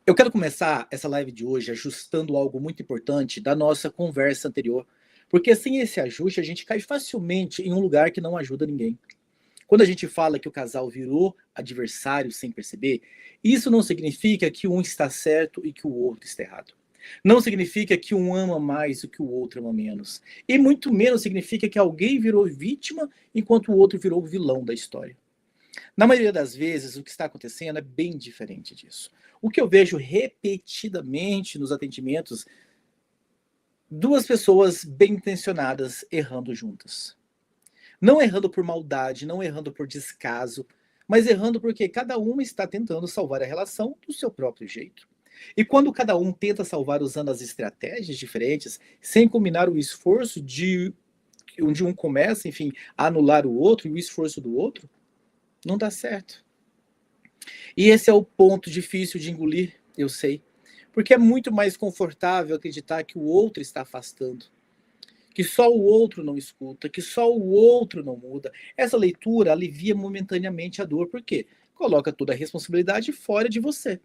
Eu quero começar essa live de hoje ajustando algo muito importante da nossa conversa anterior, porque sem esse ajuste a gente cai facilmente em um lugar que não ajuda ninguém. Quando a gente fala que o casal virou adversário sem perceber, isso não significa que um está certo e que o outro está errado. Não significa que um ama mais do que o outro ama menos. E muito menos significa que alguém virou vítima enquanto o outro virou o vilão da história. Na maioria das vezes, o que está acontecendo é bem diferente disso. O que eu vejo repetidamente nos atendimentos, duas pessoas bem intencionadas errando juntas. Não errando por maldade, não errando por descaso, mas errando porque cada uma está tentando salvar a relação do seu próprio jeito. E quando cada um tenta salvar usando as estratégias diferentes, sem combinar o esforço de onde um começa, enfim, a anular o outro e o esforço do outro, não dá certo. E esse é o ponto difícil de engolir, eu sei. Porque é muito mais confortável acreditar que o outro está afastando, que só o outro não escuta, que só o outro não muda. Essa leitura alivia momentaneamente a dor, por quê? Coloca toda a responsabilidade fora de você.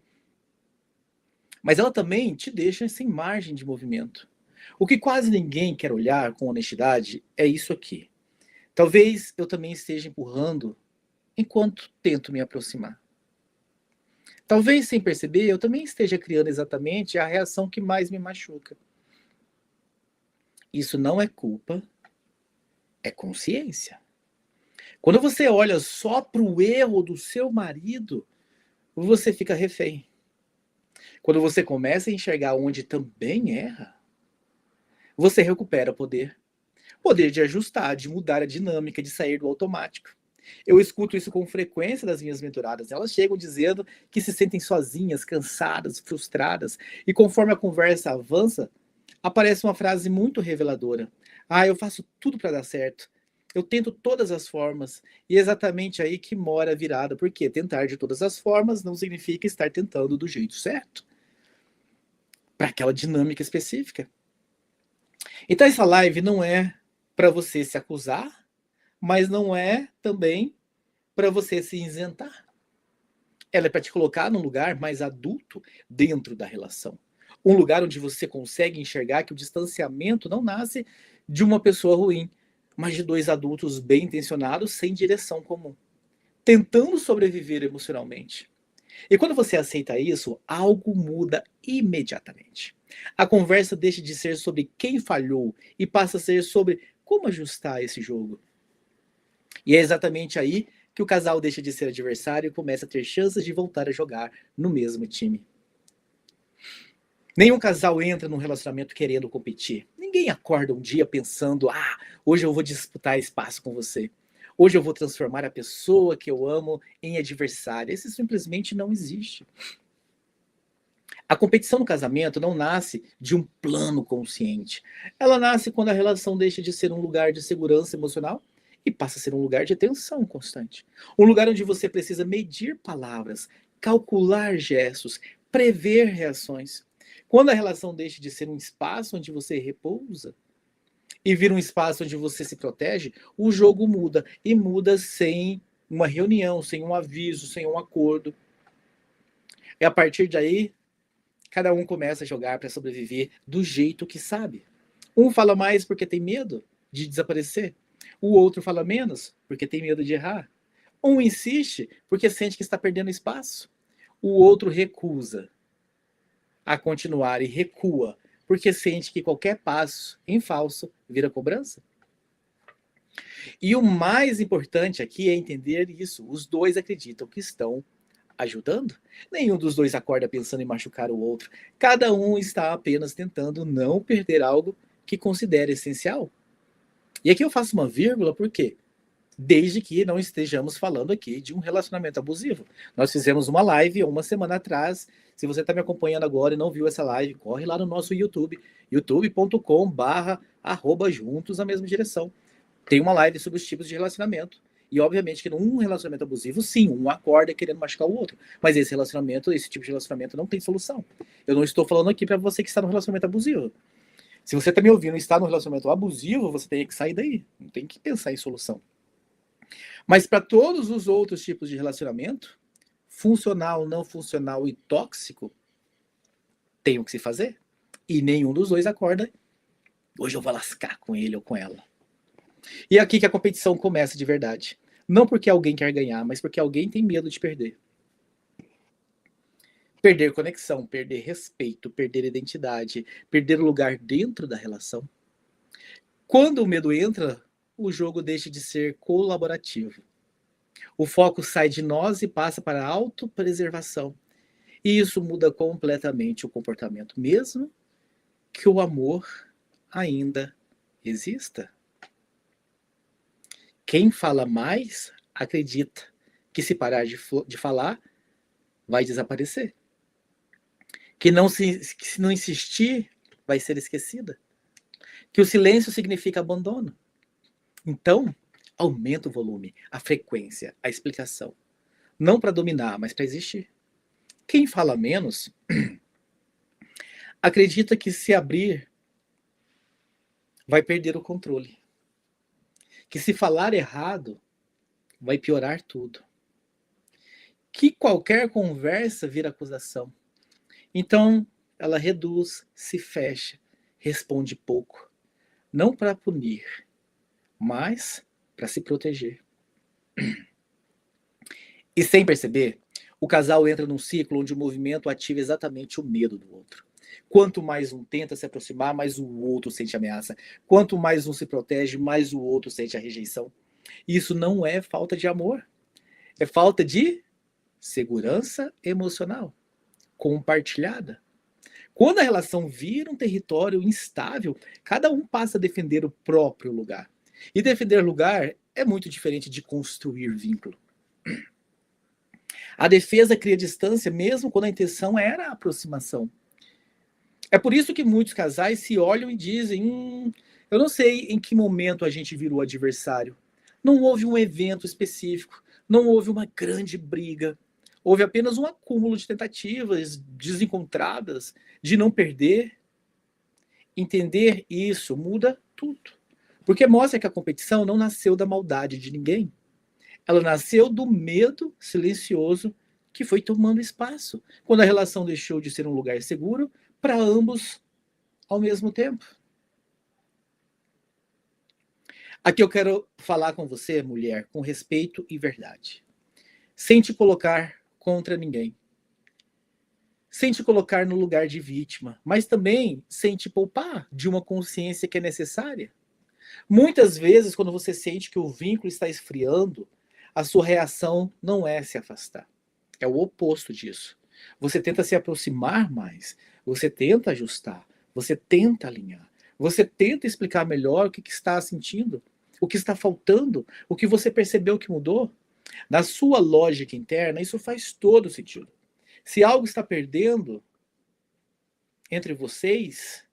Mas ela também te deixa sem margem de movimento. O que quase ninguém quer olhar com honestidade é isso aqui. Talvez eu também esteja empurrando enquanto tento me aproximar. Talvez sem perceber, eu também esteja criando exatamente a reação que mais me machuca. Isso não é culpa, é consciência. Quando você olha só para o erro do seu marido, você fica refém. Quando você começa a enxergar onde também erra, você recupera poder. Poder de ajustar, de mudar a dinâmica, de sair do automático. Eu escuto isso com frequência das minhas mentoradas. Elas chegam dizendo que se sentem sozinhas, cansadas, frustradas. E conforme a conversa avança, aparece uma frase muito reveladora. Ah, eu faço tudo para dar certo. Eu tento todas as formas. E é exatamente aí que mora a virada. Porque tentar de todas as formas não significa estar tentando do jeito certo. Para aquela dinâmica específica. Então essa live não é para você se acusar, mas não é também para você se isentar. Ela é para te colocar num lugar mais adulto dentro da relação. Um lugar onde você consegue enxergar que o distanciamento não nasce de uma pessoa ruim, mas de dois adultos bem intencionados sem direção comum, tentando sobreviver emocionalmente. E quando você aceita isso, algo muda imediatamente. A conversa deixa de ser sobre quem falhou e passa a ser sobre como ajustar esse jogo. E é exatamente aí que o casal deixa de ser adversário e começa a ter chances de voltar a jogar no mesmo time. Nenhum casal entra num relacionamento querendo competir. Ninguém acorda um dia pensando, hoje eu vou disputar espaço com você. Hoje eu vou transformar a pessoa que eu amo em adversária. Isso simplesmente não existe. A competição no casamento não nasce de um plano consciente. Ela nasce quando a relação deixa de ser um lugar de segurança emocional e passa a ser um lugar de tensão constante. Um lugar onde você precisa medir palavras, calcular gestos, prever reações. Quando a relação deixa de ser um espaço onde você repousa e vira um espaço onde você se protege, o jogo muda. E muda sem uma reunião, sem um aviso, sem um acordo. E a partir daí, cada um começa a jogar para sobreviver do jeito que sabe. Um fala mais porque tem medo de desaparecer. O outro fala menos porque tem medo de errar. Um insiste porque sente que está perdendo espaço. O outro recusa a continuar e recua porque sente que qualquer passo em falso vira cobrança. E o mais importante aqui é entender isso. Os dois acreditam que estão ajudando. Nenhum dos dois acorda pensando em machucar o outro. Cada um está apenas tentando não perder algo que considera essencial. E aqui eu faço uma vírgula, por quê? Desde que não estejamos falando aqui de um relacionamento abusivo. Nós fizemos uma live uma semana atrás. Se você está me acompanhando agora e não viu essa live, corre lá no nosso YouTube, youtube.com/juntos na mesma direção. Tem uma live sobre os tipos de relacionamento. E obviamente que num relacionamento abusivo, sim, um acorda querendo machucar o outro. Mas esse relacionamento, esse tipo de relacionamento não tem solução. Eu não estou falando aqui para você que está no relacionamento abusivo. Se você está me ouvindo e está no relacionamento abusivo, você tem que sair daí. Não tem que pensar em solução. Mas para todos os outros tipos de relacionamento, funcional, não funcional e tóxico, tem o que se fazer. E nenhum dos dois acorda, hoje eu vou lascar com ele ou com ela. E é aqui que a competição começa de verdade. Não porque alguém quer ganhar, mas porque alguém tem medo de perder. Perder conexão, perder respeito, perder identidade, perder o lugar dentro da relação. Quando o medo entra, o jogo deixa de ser colaborativo. O foco sai de nós e passa para a autopreservação. E isso muda completamente o comportamento, mesmo que o amor ainda exista. Quem fala mais acredita que se parar de falar, vai desaparecer. Que se não insistir, vai ser esquecida. Que o silêncio significa abandono. Então, aumenta o volume, a frequência, a explicação. Não para dominar, mas para existir. Quem fala menos acredita que se abrir vai perder o controle. Que se falar errado vai piorar tudo. Que qualquer conversa vira acusação. Então, ela reduz, se fecha, responde pouco. Não para punir, mas para se proteger. E sem perceber, o casal entra num ciclo onde o movimento ativa exatamente o medo do outro. Quanto mais um tenta se aproximar, mais o outro sente ameaça. Quanto mais um se protege, mais o outro sente a rejeição. Isso não é falta de amor. É falta de segurança emocional compartilhada. Quando a relação vira um território instável, cada um passa a defender o próprio lugar. E defender lugar é muito diferente de construir vínculo. A defesa cria distância mesmo quando a intenção era a aproximação. É por isso que muitos casais se olham e dizem: eu não sei em que momento a gente virou adversário. Não houve um evento específico, não houve uma grande briga. Houve apenas um acúmulo de tentativas desencontradas de não perder. Entender isso muda tudo. Porque mostra que a competição não nasceu da maldade de ninguém. Ela nasceu do medo silencioso que foi tomando espaço, quando a relação deixou de ser um lugar seguro para ambos ao mesmo tempo. Aqui eu quero falar com você, mulher, com respeito e verdade. Sem te colocar contra ninguém. Sem te colocar no lugar de vítima, mas também sem te poupar de uma consciência que é necessária. Muitas vezes, quando você sente que o vínculo está esfriando, a sua reação não é se afastar. É o oposto disso. Você tenta se aproximar mais, você tenta ajustar, você tenta alinhar, você tenta explicar melhor o que está sentindo, o que está faltando, o que você percebeu que mudou. Na sua lógica interna, isso faz todo sentido. Se algo está perdendo entre vocês,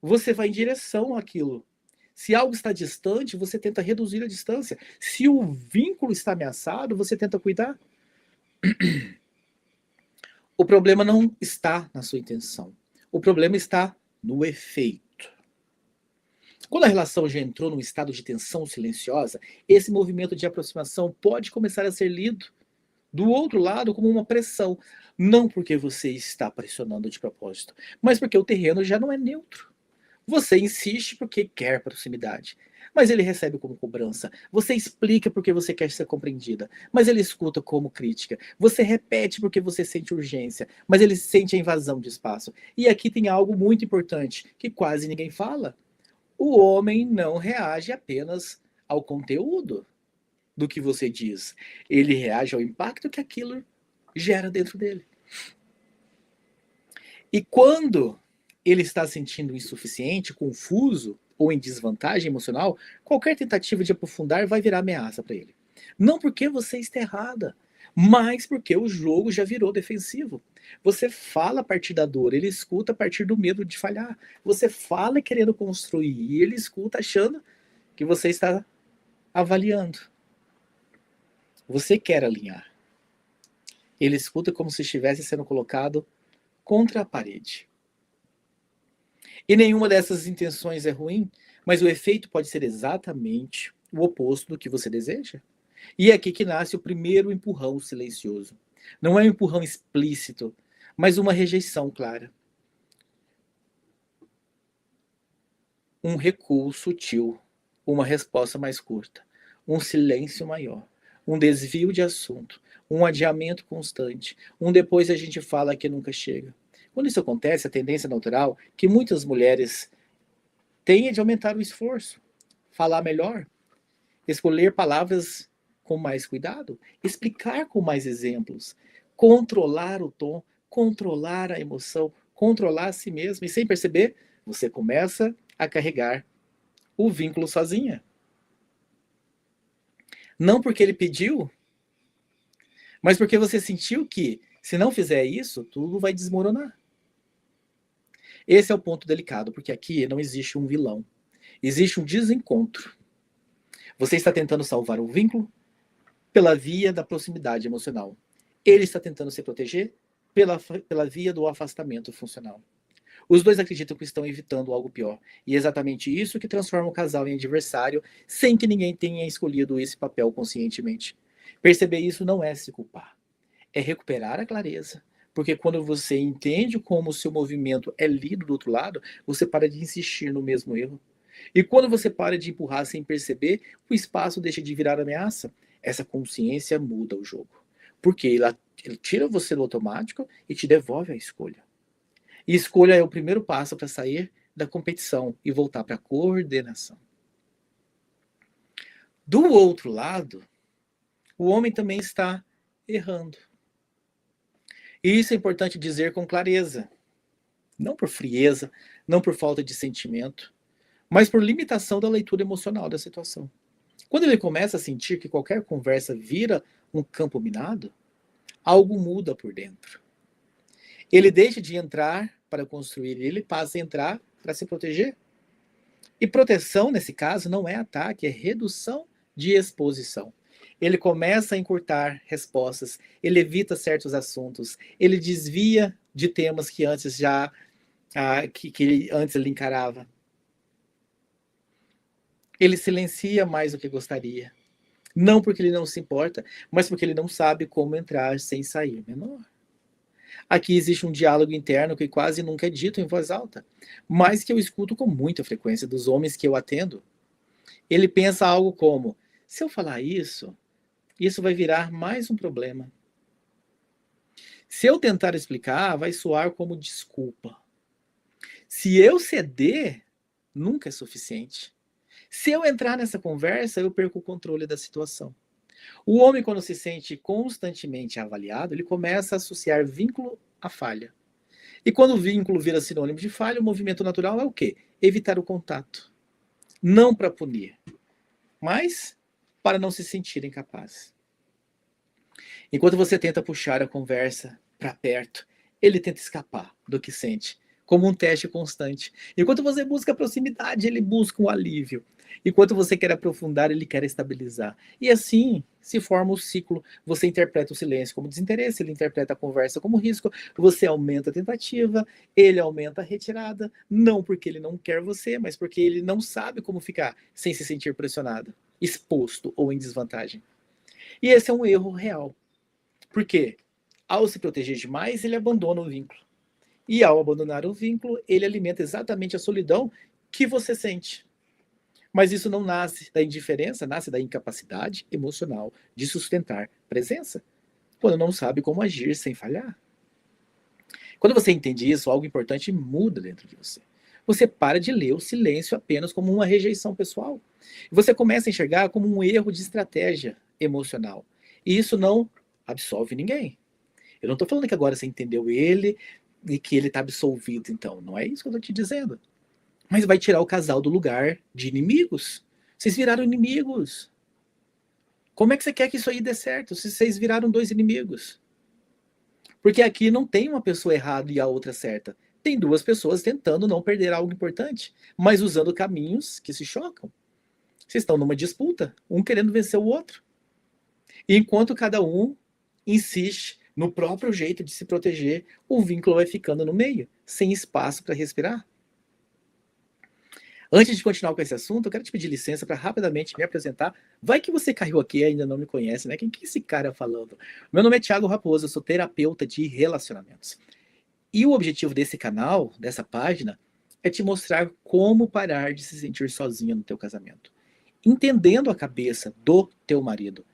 você vai em direção àquilo. Se algo está distante, você tenta reduzir a distância. Se o vínculo está ameaçado, você tenta cuidar. O problema não está na sua intenção. O problema está no efeito. Quando a relação já entrou num estado de tensão silenciosa, esse movimento de aproximação pode começar a ser lido do outro lado como uma pressão. Não porque você está pressionando de propósito, mas porque o terreno já não é neutro. Você insiste porque quer proximidade, mas ele recebe como cobrança. Você explica porque você quer ser compreendida, mas ele escuta como crítica. Você repete porque você sente urgência, mas ele sente a invasão de espaço. E aqui tem algo muito importante que quase ninguém fala. O homem não reage apenas ao conteúdo do que você diz. Ele reage ao impacto que aquilo gera dentro dele. E quando ele está sentindo insuficiente, confuso ou em desvantagem emocional, qualquer tentativa de aprofundar vai virar ameaça para ele. Não porque você está errada, mas porque o jogo já virou defensivo. Você fala a partir da dor, ele escuta a partir do medo de falhar. Você fala querendo construir e ele escuta achando que você está avaliando. Você quer alinhar. Ele escuta como se estivesse sendo colocado contra a parede. E nenhuma dessas intenções é ruim, mas o efeito pode ser exatamente o oposto do que você deseja. E é aqui que nasce o primeiro empurrão silencioso. Não é um empurrão explícito, mas uma rejeição clara. um recuo sutil, uma resposta mais curta, um silêncio maior, um desvio de assunto, um adiamento constante, um depois a gente fala que nunca chega. Quando isso acontece, a tendência natural que muitas mulheres têm é de aumentar o esforço, falar melhor, escolher palavras com mais cuidado, explicar com mais exemplos, controlar o tom, controlar a emoção, controlar a si mesmo, e sem perceber, você começa a carregar o vínculo sozinha. Não porque ele pediu, mas porque você sentiu que, se não fizer isso, tudo vai desmoronar. Esse é o ponto delicado, porque aqui não existe um vilão. Existe um desencontro. Você está tentando salvar o vínculo pela via da proximidade emocional. Ele está tentando se proteger pela via do afastamento funcional. Os dois acreditam que estão evitando algo pior. E é exatamente isso que transforma o casal em adversário, sem que ninguém tenha escolhido esse papel conscientemente. Perceber isso não é se culpar, é recuperar a clareza. Porque quando você entende como o seu movimento é lido do outro lado, você para de insistir no mesmo erro. E quando você para de empurrar sem perceber, o espaço deixa de virar ameaça. Essa consciência muda o jogo. Porque ele tira você do automático e te devolve a escolha. E escolha é o primeiro passo para sair da competição e voltar para a coordenação. Do outro lado, o homem também está errando. E isso é importante dizer com clareza. Não por frieza, não por falta de sentimento, mas por limitação da leitura emocional da situação. Quando ele começa a sentir que qualquer conversa vira um campo minado, algo muda por dentro. Ele deixa de entrar para construir, ele passa a entrar para se proteger. E proteção, nesse caso, não é ataque, é redução de exposição. Ele começa a encurtar respostas, ele evita certos assuntos, ele desvia de temas que antes antes ele encarava. Ele silencia mais do que gostaria. Não porque ele não se importa, mas porque ele não sabe como entrar sem sair menor. Aqui existe um diálogo interno que quase nunca é dito em voz alta, mas que eu escuto com muita frequência dos homens que eu atendo. Ele pensa algo como: se eu falar isso, isso vai virar mais um problema. Se eu tentar explicar, vai soar como desculpa. Se eu ceder, nunca é suficiente. Se eu entrar nessa conversa, eu perco o controle da situação. O homem, quando se sente constantemente avaliado, ele começa a associar vínculo à falha. E quando o vínculo vira sinônimo de falha, o movimento natural é o quê? Evitar o contato. Não para punir, mas para não se sentir incapaz. Enquanto você tenta puxar a conversa para perto, ele tenta escapar do que sente, como um teste constante. Enquanto você busca proximidade, ele busca um alívio. Enquanto você quer aprofundar, ele quer estabilizar. E assim se forma o ciclo. Você interpreta o silêncio como desinteresse, ele interpreta a conversa como risco, você aumenta a tentativa, ele aumenta a retirada, não porque ele não quer você, mas porque ele não sabe como ficar sem se sentir pressionado, exposto ou em desvantagem. E esse é um erro real. Por quê? Ao se proteger demais, ele abandona o vínculo. E ao abandonar o vínculo, ele alimenta exatamente a solidão que você sente. Mas isso não nasce da indiferença, nasce da incapacidade emocional de sustentar presença, quando não sabe como agir sem falhar. Quando você entende isso, algo importante muda dentro de você. Você para de ler o silêncio apenas como uma rejeição pessoal. Você começa a enxergar como um erro de estratégia emocional. E isso não absolve ninguém. Eu não estou falando que agora você entendeu ele e que ele está absolvido, então. Não é isso que eu estou te dizendo. Mas vai tirar o casal do lugar de inimigos. Vocês viraram inimigos. Como é que você quer que isso aí dê certo se vocês viraram dois inimigos? Porque aqui não tem uma pessoa errada e a outra certa. Tem duas pessoas tentando não perder algo importante, mas usando caminhos que se chocam. Vocês estão numa disputa, um querendo vencer o outro. E enquanto cada um insiste no próprio jeito de se proteger, o vínculo vai ficando no meio, sem espaço para respirar. Antes de continuar com esse assunto, eu quero te pedir licença para rapidamente me apresentar. Vai que você caiu aqui e ainda não me conhece, né? Quem que é esse cara falando? Meu nome é Thiago Raposo, eu sou terapeuta de relacionamentos. E o objetivo desse canal, dessa página, é te mostrar como parar de se sentir sozinha no teu casamento. Entendendo a cabeça do teu marido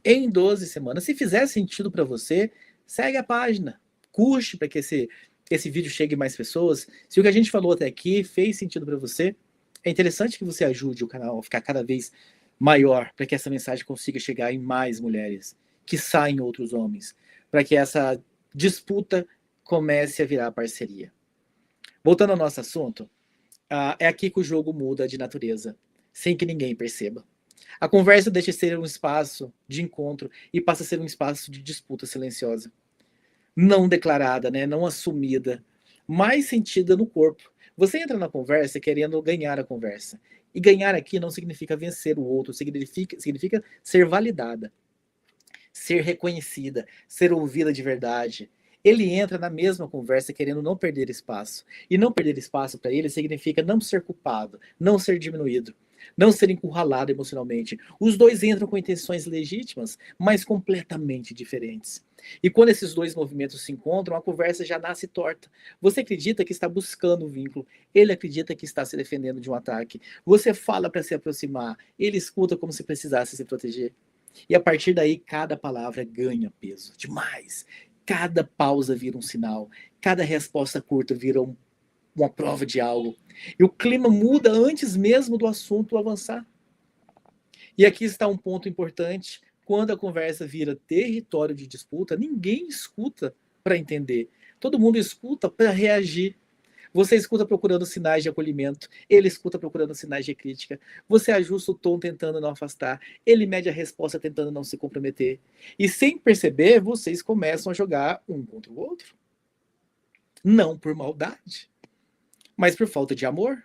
em 12 semanas. Se fizer sentido para você, segue a página. Curte para que esse vídeo chegue a mais pessoas. Se o que a gente falou até aqui fez sentido para você, é interessante que você ajude o canal a ficar cada vez maior, para que essa mensagem consiga chegar em mais mulheres, que saem outros homens, para que essa disputa comece a virar parceria. Voltando ao nosso assunto, é aqui que o jogo muda de natureza, sem que ninguém perceba. A conversa deixa de ser um espaço de encontro e passa a ser um espaço de disputa silenciosa. Não declarada, né? Não assumida, mas sentida no corpo. Você entra na conversa querendo ganhar a conversa. E ganhar aqui não significa vencer o outro, significa ser validada, ser reconhecida, ser ouvida de verdade. Ele entra na mesma conversa querendo não perder espaço. E não perder espaço para ele significa não ser culpado, não ser diminuído, não ser encurralado emocionalmente. Os dois entram com intenções legítimas, mas completamente diferentes. E quando esses dois movimentos se encontram, a conversa já nasce torta. Você acredita que está buscando um vínculo, ele acredita que está se defendendo de um ataque. Você fala para se aproximar, ele escuta como se precisasse se proteger. E a partir daí, cada palavra ganha peso demais. Cada pausa vira um sinal, cada resposta curta vira uma prova de algo. E o clima muda antes mesmo do assunto avançar. E aqui está um ponto importante. Quando a conversa vira território de disputa, ninguém escuta para entender. Todo mundo escuta para reagir. Você escuta procurando sinais de acolhimento, ele escuta procurando sinais de crítica. Você ajusta o tom tentando não afastar, ele mede a resposta tentando não se comprometer. E sem perceber, vocês começam a jogar um contra o outro. Não por maldade, mas por falta de amor.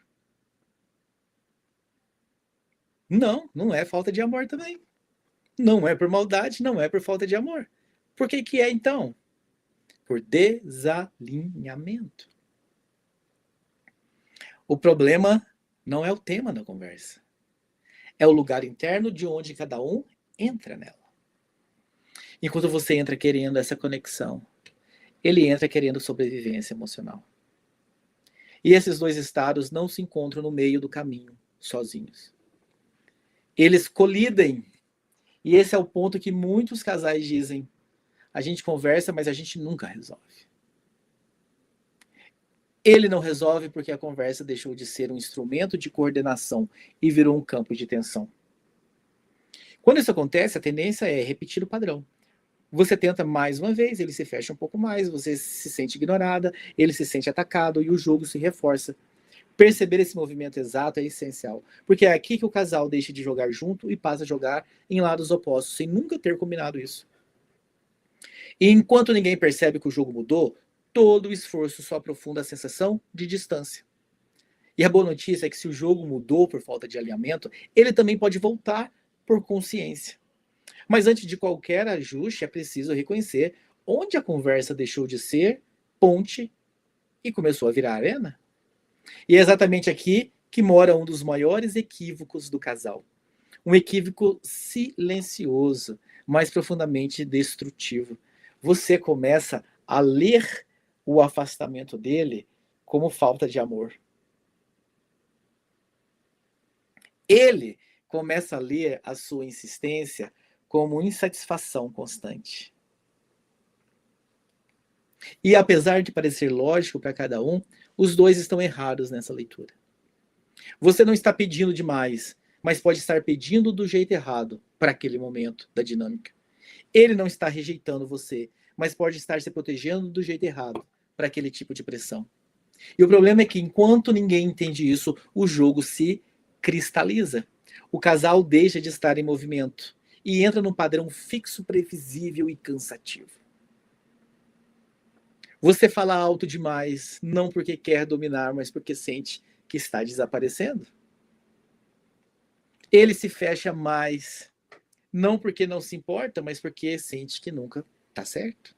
Não, não é falta de amor também. Não é por maldade, não é por falta de amor. Por que é então? Por desalinhamento. O problema não é o tema da conversa. É o lugar interno de onde cada um entra nela. Enquanto você entra querendo essa conexão, ele entra querendo sobrevivência emocional. E esses dois estados não se encontram no meio do caminho, sozinhos. Eles colidem. E esse é o ponto que muitos casais dizem: a gente conversa, mas a gente nunca resolve. Ele não resolve porque a conversa deixou de ser um instrumento de coordenação e virou um campo de tensão. Quando isso acontece, a tendência é repetir o padrão. Você tenta mais uma vez, ele se fecha um pouco mais, você se sente ignorada, ele se sente atacado e o jogo se reforça. Perceber esse movimento exato é essencial, porque é aqui que o casal deixa de jogar junto e passa a jogar em lados opostos, sem nunca ter combinado isso. E enquanto ninguém percebe que o jogo mudou, todo o esforço só aprofunda a sensação de distância. E a boa notícia é que se o jogo mudou por falta de alinhamento, ele também pode voltar por consciência. Mas antes de qualquer ajuste, é preciso reconhecer onde a conversa deixou de ser ponte e começou a virar arena. E é exatamente aqui que mora um dos maiores equívocos do casal. Um equívoco silencioso, mas profundamente destrutivo. Você começa a ler o afastamento dele como falta de amor. Ele começa a ler a sua insistência como insatisfação constante. E apesar de parecer lógico para cada um, os dois estão errados nessa leitura. Você não está pedindo demais, mas pode estar pedindo do jeito errado para aquele momento da dinâmica. Ele não está rejeitando você, mas pode estar se protegendo do jeito errado para aquele tipo de pressão. E o problema é que enquanto ninguém entende isso, o jogo se cristaliza. O casal deixa de estar em movimento e entra num padrão fixo, previsível e cansativo. Você fala alto demais, não porque quer dominar, mas porque sente que está desaparecendo. Ele se fecha mais, não porque não se importa, mas porque sente que nunca está certo.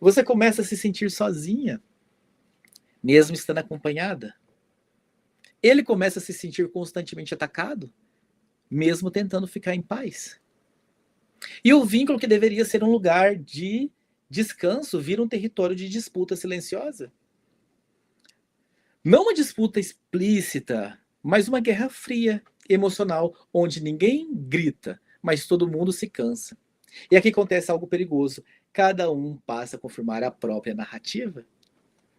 Você começa a se sentir sozinha, mesmo estando acompanhada. Ele começa a se sentir constantemente atacado, mesmo tentando ficar em paz. E o vínculo que deveria ser um lugar de descanso vira um território de disputa silenciosa. Não uma disputa explícita, mas uma guerra fria, emocional, onde ninguém grita, mas todo mundo se cansa. E aqui acontece algo perigoso. Cada um passa a confirmar a própria narrativa.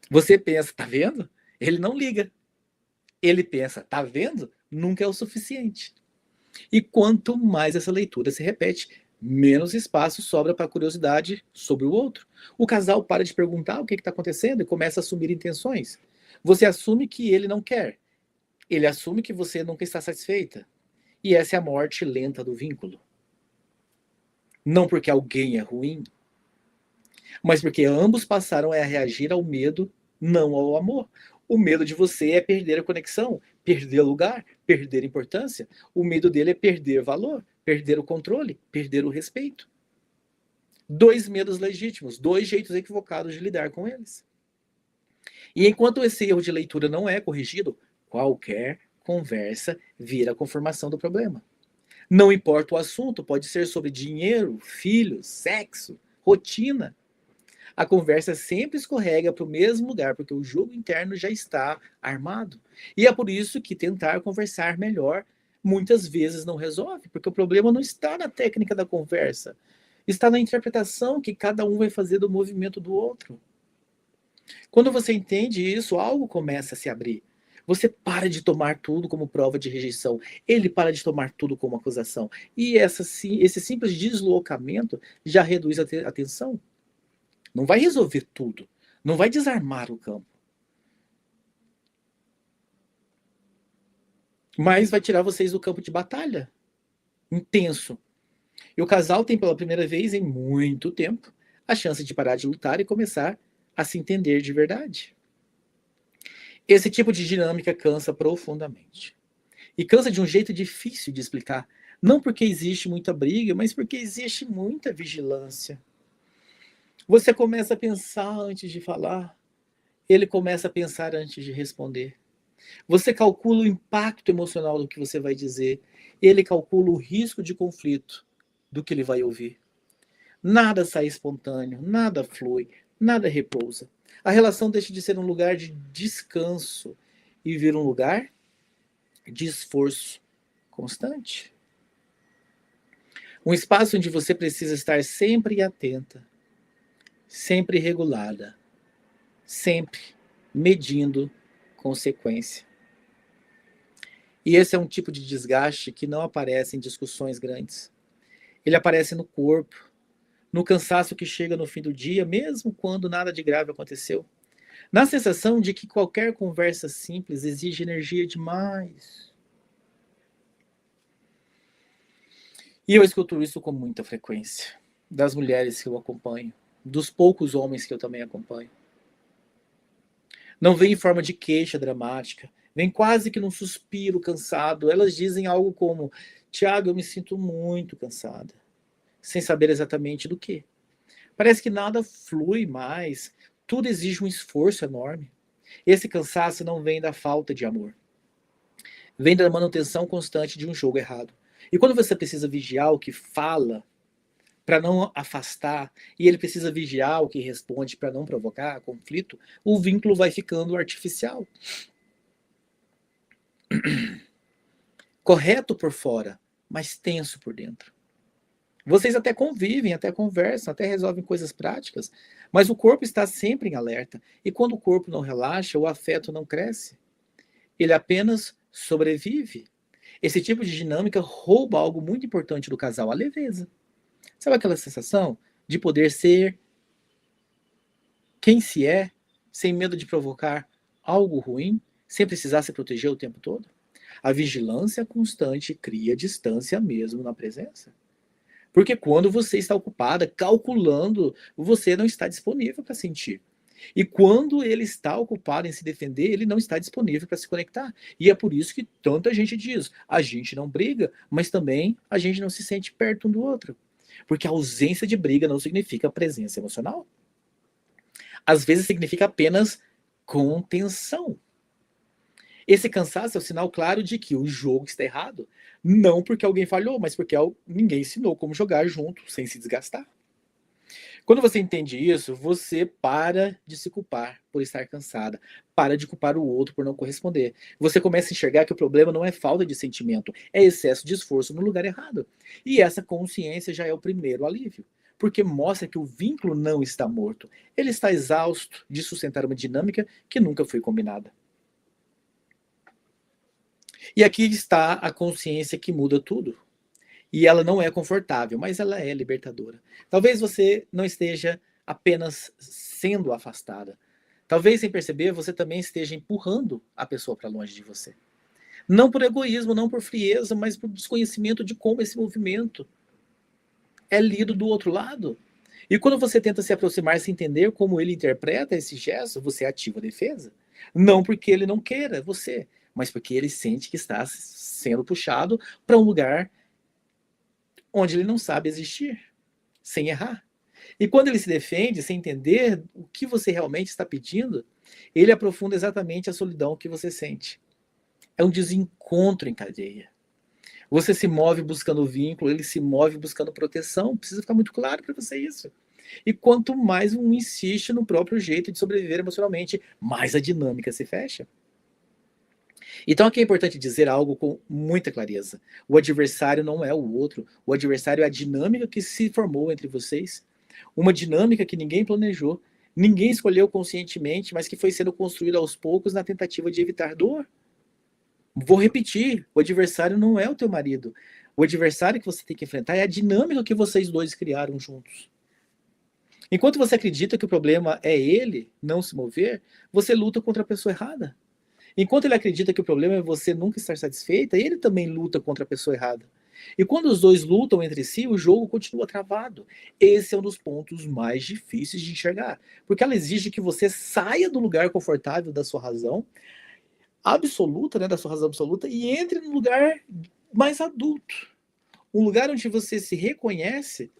Você pensa, tá vendo? Ele não liga. Ele pensa, tá vendo? Nunca é o suficiente. E quanto mais essa leitura se repete, menos espaço sobra para curiosidade sobre o outro. O casal para de perguntar o que está acontecendo e começa a assumir intenções. Você assume que ele não quer. Ele assume que você nunca está satisfeita. E essa é a morte lenta do vínculo. Não porque alguém é ruim, mas porque ambos passaram a reagir ao medo, não ao amor. O medo de você é perder a conexão, perder lugar, perder importância. O medo dele é perder valor, perder o controle, perder o respeito. Dois medos legítimos, dois jeitos equivocados de lidar com eles. E enquanto esse erro de leitura não é corrigido, qualquer conversa vira a confirmação do problema. Não importa o assunto, pode ser sobre dinheiro, filhos, sexo, rotina. A conversa sempre escorrega para o mesmo lugar, porque o jogo interno já está armado. E é por isso que tentar conversar melhor muitas vezes não resolve, porque o problema não está na técnica da conversa, está na interpretação que cada um vai fazer do movimento do outro. Quando você entende isso, algo começa a se abrir. Você para de tomar tudo como prova de rejeição. Ele para de tomar tudo como acusação. E esse simples deslocamento já reduz a tensão. Não vai resolver tudo. Não vai desarmar o campo. Mas vai tirar vocês do campo de batalha. Intenso. E o casal tem pela primeira vez em muito tempo a chance de parar de lutar e começar a se entender de verdade. Esse tipo de dinâmica cansa profundamente. E cansa de um jeito difícil de explicar. Não porque existe muita briga, mas porque existe muita vigilância. Você começa a pensar antes de falar. Ele começa a pensar antes de responder. Você calcula o impacto emocional do que você vai dizer. Ele calcula o risco de conflito do que ele vai ouvir. Nada sai espontâneo, nada flui, nada repousa. A relação deixa de ser um lugar de descanso e vira um lugar de esforço constante. Um espaço onde você precisa estar sempre atenta, sempre regulada, sempre medindo consequência. E esse é um tipo de desgaste que não aparece em discussões grandes. Ele aparece no corpo, no cansaço que chega no fim do dia, mesmo quando nada de grave aconteceu. Na sensação de que qualquer conversa simples exige energia demais. E eu escuto isso com muita frequência. Das mulheres que eu acompanho, dos poucos homens que eu também acompanho. Não vem em forma de queixa dramática, vem quase que num suspiro cansado. Elas dizem algo como: Tiago, eu me sinto muito cansada, sem saber exatamente do que. Parece que nada flui mais, tudo exige um esforço enorme. Esse cansaço não vem da falta de amor, vem da manutenção constante de um jogo errado. E quando você precisa vigiar o que fala para não afastar, e ele precisa vigiar o que responde para não provocar conflito, o vínculo vai ficando artificial. Correto por fora, mas tenso por dentro. Vocês até convivem, até conversam, até resolvem coisas práticas, mas o corpo está sempre em alerta. E quando o corpo não relaxa, o afeto não cresce. Ele apenas sobrevive. Esse tipo de dinâmica rouba algo muito importante do casal, a leveza. Sabe aquela sensação de poder ser quem se é, sem medo de provocar algo ruim, sem precisar se proteger o tempo todo? A vigilância constante cria distância mesmo na presença. Porque quando você está ocupada, calculando, você não está disponível para sentir. E quando ele está ocupado em se defender, ele não está disponível para se conectar. E é por isso que tanta gente diz: a gente não briga, mas também a gente não se sente perto um do outro. Porque a ausência de briga não significa presença emocional. Às vezes significa apenas contenção. Esse cansaço é o sinal claro de que o jogo está errado. Não porque alguém falhou, mas porque ninguém ensinou como jogar junto sem se desgastar. Quando você entende isso, você para de se culpar por estar cansada, para de culpar o outro por não corresponder. Você começa a enxergar que o problema não é falta de sentimento, é excesso de esforço no lugar errado. E essa consciência já é o primeiro alívio, porque mostra que o vínculo não está morto, ele está exausto de sustentar uma dinâmica que nunca foi combinada. E aqui está a consciência que muda tudo. E ela não é confortável, mas ela é libertadora. Talvez você não esteja apenas sendo afastada. Talvez, sem perceber, você também esteja empurrando a pessoa para longe de você. Não por egoísmo, não por frieza, mas por desconhecimento de como esse movimento é lido do outro lado. E quando você tenta se aproximar sem entender como ele interpreta esse gesto, você ativa a defesa. Não porque ele não queira você, mas porque ele sente que está sendo puxado para um lugar onde ele não sabe existir, sem errar. E quando ele se defende, sem entender o que você realmente está pedindo, ele aprofunda exatamente a solidão que você sente. É um desencontro em cadeia. Você se move buscando vínculo, ele se move buscando proteção. Precisa ficar muito claro para você isso. E quanto mais um insiste no próprio jeito de sobreviver emocionalmente, mais a dinâmica se fecha. Então aqui é importante dizer algo com muita clareza. O adversário não é o outro. O adversário é a dinâmica que se formou entre vocês. Uma dinâmica que ninguém planejou, ninguém escolheu conscientemente, mas que foi sendo construída aos poucos na tentativa de evitar dor. Vou repetir, o adversário não é o teu marido. O adversário que você tem que enfrentar é a dinâmica que vocês dois criaram juntos. Enquanto você acredita que o problema é ele não se mover, você luta contra a pessoa errada. Enquanto ele acredita que o problema é você nunca estar satisfeita, ele também luta contra a pessoa errada. E quando os dois lutam entre si, o jogo continua travado. Esse é um dos pontos mais difíceis de enxergar, porque ela exige que você saia do lugar confortável da sua razão absoluta, né, da sua razão absoluta, e entre num lugar mais adulto. Um lugar onde você se reconhece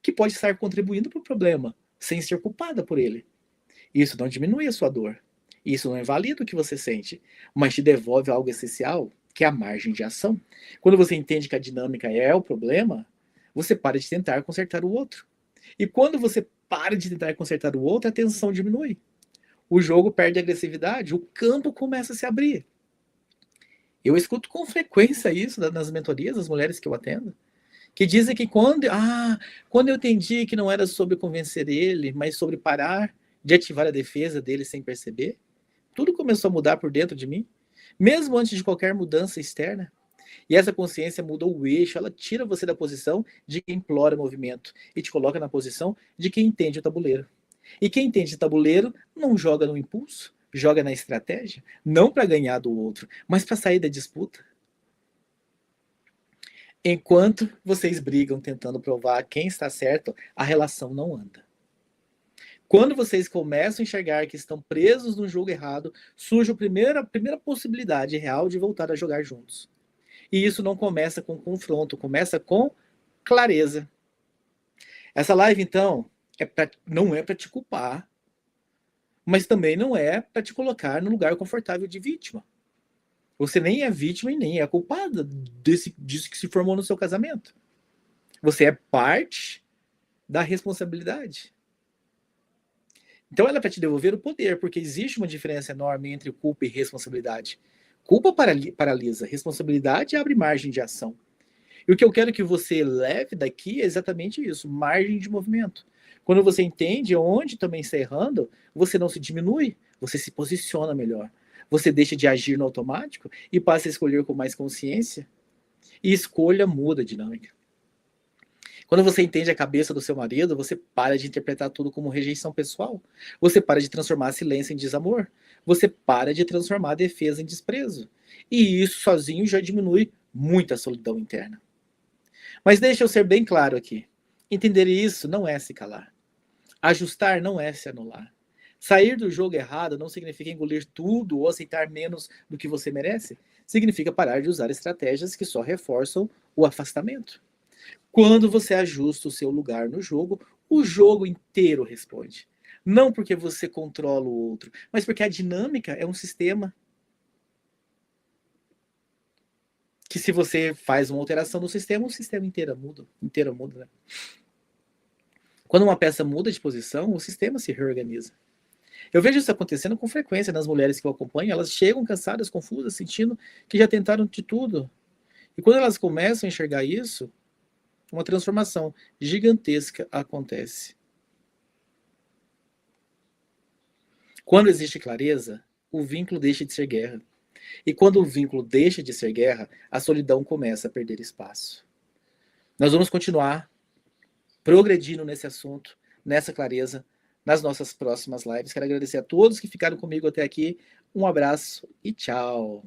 que pode estar contribuindo para o problema, sem ser culpada por ele. Isso não diminui a sua dor. Isso não invalida o que você sente, mas te devolve algo essencial, que é a margem de ação. Quando você entende que a dinâmica é o problema, você para de tentar consertar o outro. E quando você para de tentar consertar o outro, a tensão diminui. O jogo perde agressividade, o campo começa a se abrir. Eu escuto com frequência isso nas mentorias das mulheres que eu atendo, que dizem que quando eu entendi que não era sobre convencer ele, mas sobre parar de ativar a defesa dele sem perceber, tudo começou a mudar por dentro de mim, mesmo antes de qualquer mudança externa. E essa consciência muda o eixo, ela tira você da posição de quem implora movimento e te coloca na posição de quem entende o tabuleiro. E quem entende o tabuleiro não joga no impulso, joga na estratégia, não para ganhar do outro, mas para sair da disputa. Enquanto vocês brigam tentando provar quem está certo, a relação não anda. Quando vocês começam a enxergar que estão presos no jogo errado, surge a primeira possibilidade real de voltar a jogar juntos. E isso não começa com confronto, começa com clareza. Essa live, então, não é para te culpar, mas também não é para te colocar no lugar confortável de vítima. Você nem é vítima e nem é culpada disso que se formou no seu casamento. Você é parte da responsabilidade. Então ela é para te devolver o poder, porque existe uma diferença enorme entre culpa e responsabilidade. Culpa paralisa, responsabilidade abre margem de ação. E o que eu quero que você leve daqui é exatamente isso, margem de movimento. Quando você entende onde também está errando, você não se diminui, você se posiciona melhor. Você deixa de agir no automático e passa a escolher com mais consciência. E escolha muda a dinâmica. Quando você entende a cabeça do seu marido, você para de interpretar tudo como rejeição pessoal. Você para de transformar silêncio em desamor. Você para de transformar a defesa em desprezo. E isso sozinho já diminui muito a solidão interna. Mas deixa eu ser bem claro aqui. Entender isso não é se calar. Ajustar não é se anular. Sair do jogo errado não significa engolir tudo ou aceitar menos do que você merece. Significa parar de usar estratégias que só reforçam o afastamento. Quando você ajusta o seu lugar no jogo, o jogo inteiro responde. Não porque você controla o outro, mas porque a dinâmica é um sistema que, se você faz uma alteração no sistema, o sistema inteiro muda, né? Quando uma peça muda de posição, o sistema se reorganiza. Eu vejo isso acontecendo com frequência nas mulheres que eu acompanho. Elas chegam cansadas, confusas, sentindo que já tentaram de tudo. E quando elas começam a enxergar isso, uma transformação gigantesca acontece. Quando existe clareza, o vínculo deixa de ser guerra. E quando o vínculo deixa de ser guerra, a solidão começa a perder espaço. Nós vamos continuar progredindo nesse assunto, nessa clareza, nas nossas próximas lives. Quero agradecer a todos que ficaram comigo até aqui. Um abraço e tchau.